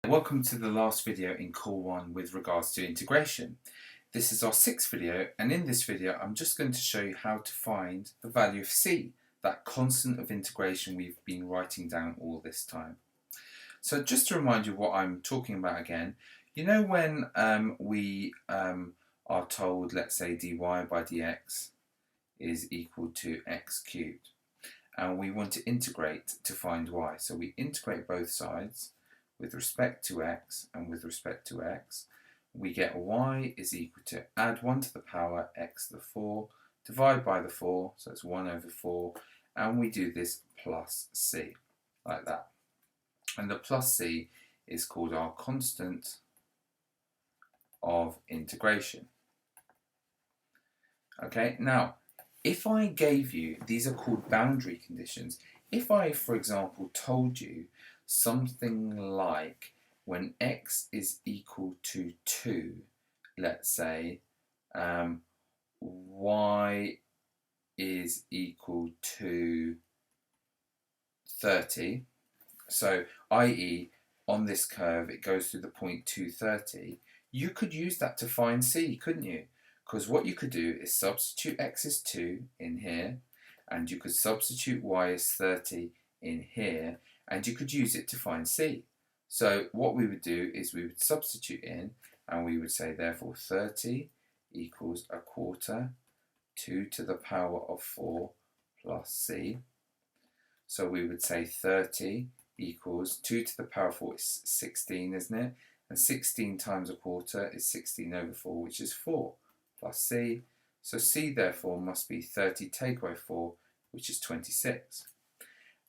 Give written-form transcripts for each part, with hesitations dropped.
Welcome to the last video in Core 1 with regards to integration. This is our sixth video, and in this video I'm just going to show you how to find the value of c, that constant of integration we've been writing down all this time. So just to remind you what I'm talking about again, you know when we are told, let's say dy by dx is equal to x cubed, and we want to integrate to find y. So we integrate both sides with respect to x and with respect to x. We get y is equal to add 1 to the power x to the 4, divide by the 4, so it's 1 over 4, and we do this plus c, like that. And the plus c is called our constant of integration. Okay, now if I gave you, these are called boundary conditions, if I, for example, told you something like when x is equal to 2, let's say, y is equal to 30, so i.e. on this curve it goes through the point 230, you could use that to find c, couldn't you? Because what you could do is substitute x is 2 in here, and you could substitute y is 30 in here, and you could use it to find c. So what we would do is we would substitute in, and we would say therefore 30 equals a quarter 2 to the power of 4 plus c. So we would say 30 equals 2 to the power of 4 is 16, isn't it? And 16 times a quarter is 16 over 4, which is 4 plus c. So c therefore must be 30 take away 4, which is 26.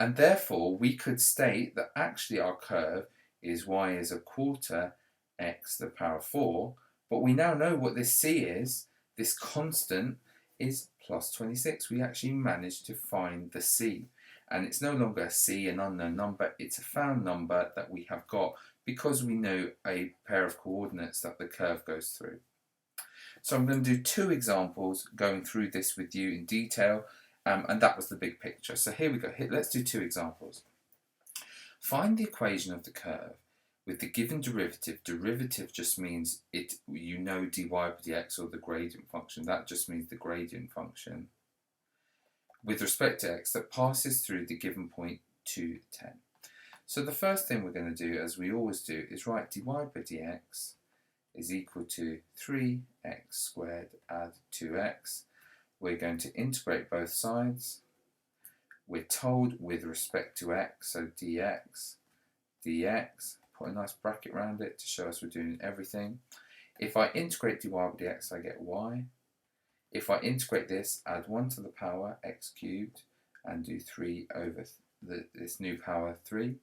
And therefore we could state that actually our curve is y is a quarter x to the power of 4, but we now know what this c is. This constant is plus 26. We actually managed to find the c. And it's no longer a c, an unknown number, it's a found number that we have got because we know a pair of coordinates that the curve goes through. So I'm going to do two examples going through this with you in detail, and that was the big picture. So here we go. Let's do two examples. Find the equation of the curve with the given derivative. Derivative just means you know dy by dx, or the gradient function. That just means the gradient function with respect to x that passes through the given point 2, 10. So the first thing we're going to do, as we always do, is write dy by dx is equal to 3x squared add 2x. We're going to integrate both sides. We're told with respect to x, so dx, put a nice bracket around it to show us we're doing everything. If I integrate dy by dx, I get y. If I integrate this, add 1 to the power x cubed, and do 3 over this new power 3,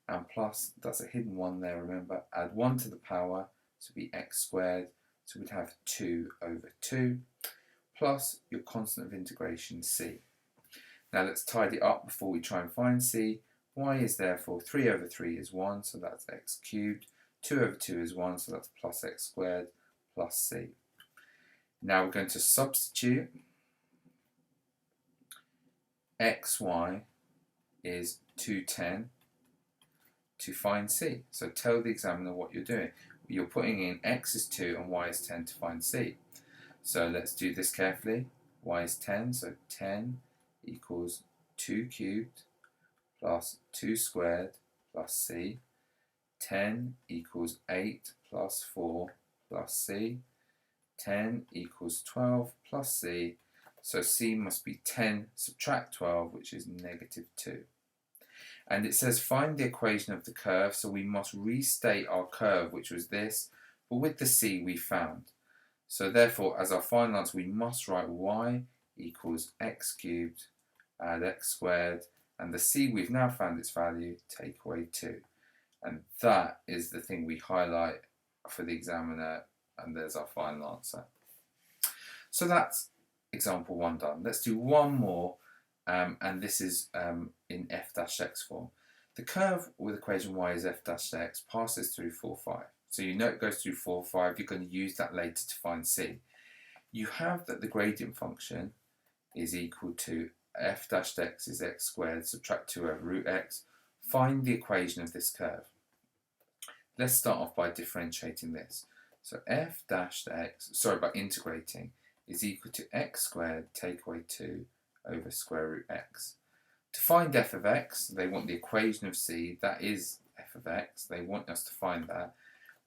and plus, that's a hidden 1 there, remember, add 1 to the power, so it'd be x squared, so we'd have 2 over 2, plus your constant of integration c. Now let's tidy up before we try and find c. Y is therefore 3 over 3 is 1, so that's x cubed, 2 over 2 is 1, so that's plus x squared, plus c. Now we're going to substitute xy is 210 to find c. So tell the examiner what you're doing. You're putting in x is 2 and y is 10 to find c. So let's do this carefully. Y is 10, so 10 equals 2 cubed plus 2 squared plus c. 10 equals 8 plus 4 plus c. 10 equals 12 plus c. So c must be 10 subtract 12, which is negative 2. And it says find the equation of the curve, so we must restate our curve, which was this, but with the c we found. So therefore, as our final answer, we must write y equals x cubed add x squared, and the c we've now found its value, take away 2. And that is the thing we highlight for the examiner, and there's our final answer. So that's example 1 done. Let's do one more, and this is in f-x form. The curve with equation y is f-x passes through 4, 5. So you know it goes through 4, 5. You're going to use that later to find c. You have that the gradient function is equal to f-x is x squared, subtract 2 over root x. Find the equation of this curve. let's start off by differentiating this. So f dash x, by integrating, is equal to x squared take away 2 over square root x. To find f of x, they want the equation of c, that is f of x, they want us to find that.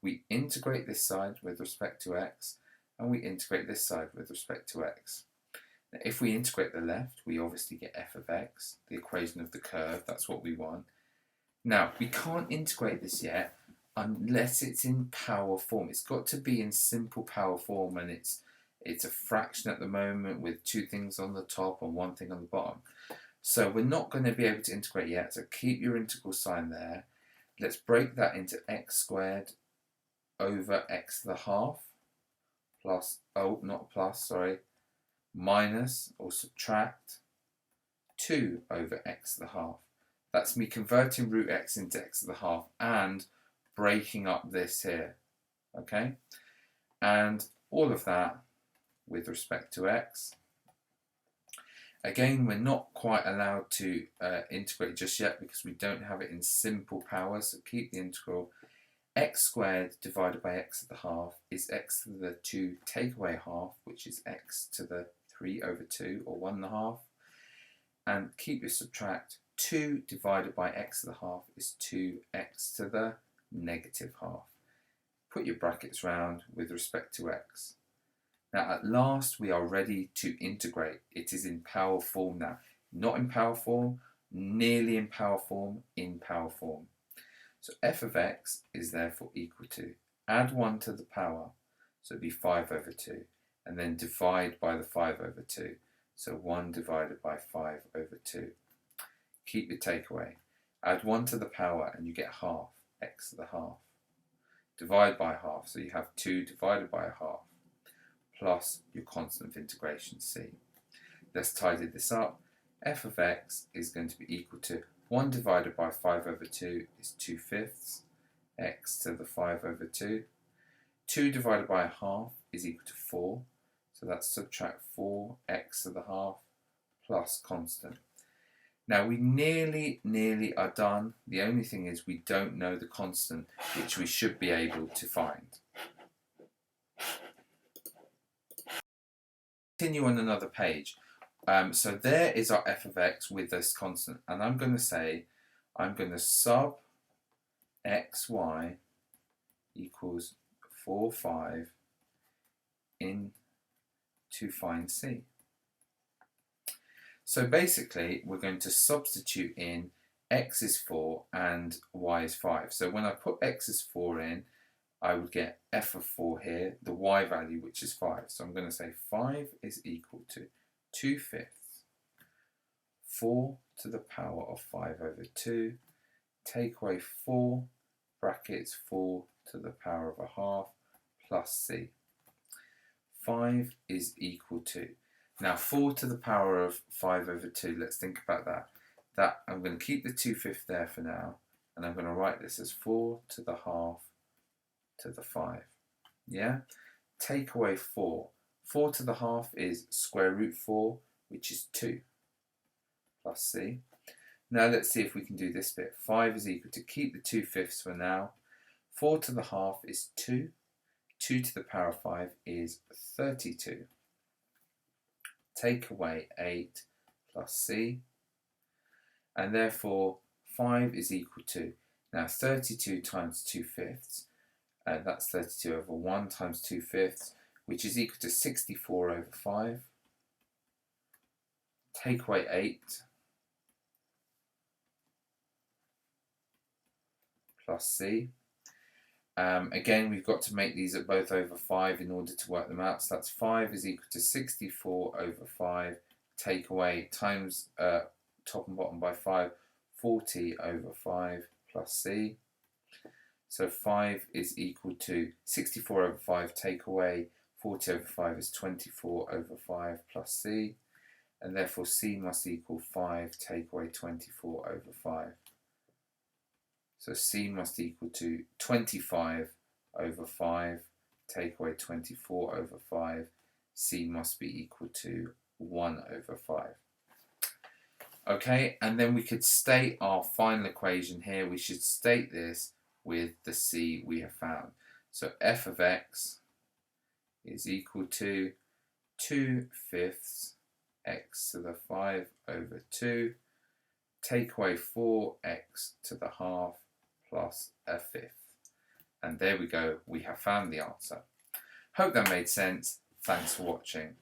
We integrate this side with respect to x, and we integrate this side with respect to x. Now, if we integrate the left, we obviously get f of x, the equation of the curve, that's what we want. Now, we can't integrate this yet unless it's in power form. It's got to be in simple power form, and it's a fraction at the moment with 2 things on the top and 1 thing on the bottom. So we're not going to be able to integrate yet, so keep your integral sign there. Let's break that into x squared over x to the half plus, minus or subtract 2 over x to the half. That's me converting root x into x to the half and breaking up this here, okay? And all of that with respect to x. Again, we're not quite allowed to integrate just yet because we don't have it in simple power, so keep the integral. X squared divided by x to the half is x to the 2 take away half, which is x to the 3 over 2, or 1.5. And keep your subtract. 2 divided by x to the half is 2x to the negative half. Put your brackets round with respect to x. Now at last we are ready to integrate. It is in power form now. Not in power form, nearly in power form, in power form. So f of x is therefore equal to, add 1 to the power, so it'd be 5 over 2, and then divide by the 5 over 2, so 1 divided by 5 over 2. Keep your takeaway. Add 1 to the power and you get half, x to the half. Divide by half, so you have 2 divided by a half, plus your constant of integration c. Let's tidy this up. F of x is going to be equal to 1 divided by 5 over 2 is 2/5, x to the 5 over 2. 2 divided by a half is equal to 4, so that's subtract 4, x to the half, plus constant. Now we nearly are done. The only thing is we don't know the constant, which we should be able to find. Continue on another page. So there is our f of x with this constant, and I'm going to sub xy equals 4, 5 in to find c. So basically we're going to substitute in x is 4 and y is 5. So when I put x is 4 in, I would get f of 4 here, the y value, which is 5. So I'm going to say 5 is equal to 2/5, 4 to the power of 5 over 2, take away 4, brackets 4 to the power of a half, plus c. 5 is equal to, now 4 to the power of 5 over 2, let's think about that. I'm going to keep the 2/5 there for now, and I'm going to write this as 4 to the half to the 5. Yeah? Take away 4. 4 to the half is square root 4, which is 2, plus c. Now let's see if we can do this bit. 5 is equal to, keep the 2/5 for now. 4 to the half is 2. 2 to the power of 5 is 32. Take away 8 plus c. And therefore 5 is equal to, now 32 times 2/5, that's 32 over 1 times 2/5, which is equal to 64 over 5. Take away 8 plus c. Again, we've got to make these at both over 5 in order to work them out. So that's 5 is equal to 64 over 5. Take away times top and bottom by 5, 40 over 5 plus c. So 5 is equal to 64 over 5, take away 40 over 5 is 24 over 5 plus c. And therefore c must equal 5 take away 24 over 5. So c must equal to 25 over 5, take away 24 over 5. C must be equal to 1 over 5. Okay, and then we could state our final equation here. We should state this with the c we have found. So f of x is equal to 2/5 x to the 5 over 2, take away 4x to the half plus 1/5. And there we go, we have found the answer. Hope that made sense. Thanks for watching.